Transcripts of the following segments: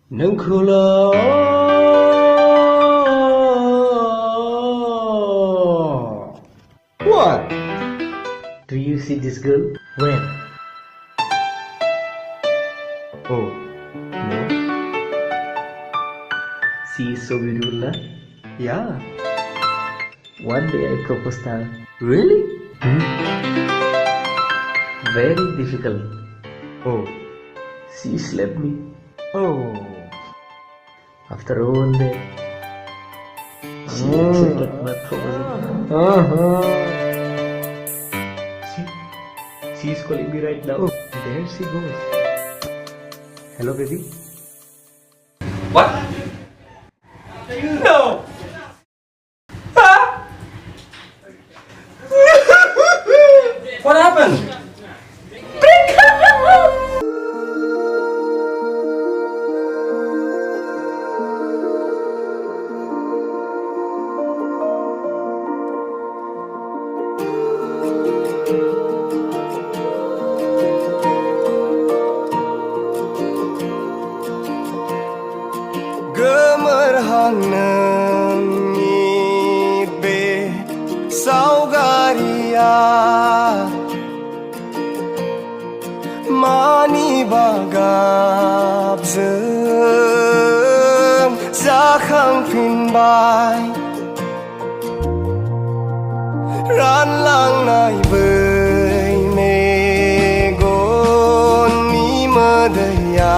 Nungkula. What? Do you see this girl? When? Oh, no. She is so beautiful, na? Yeah. One day I proposed her. Really? Very difficult. Oh, she slapped me. Oh. After all day, she accepted my proposal. She is calling me right now. Oh, there she goes. Hello, baby. What? No! What happened? Gemerhangi be saugaria mani bagab zoom zakhang pinbai ran lang nai bơi megon ni madaya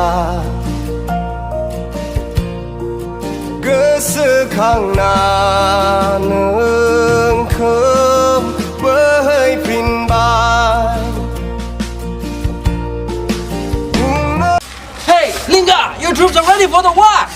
Gesekangna neng kem bơi pinbai. Hey, Lingshar, your troops are ready for the war!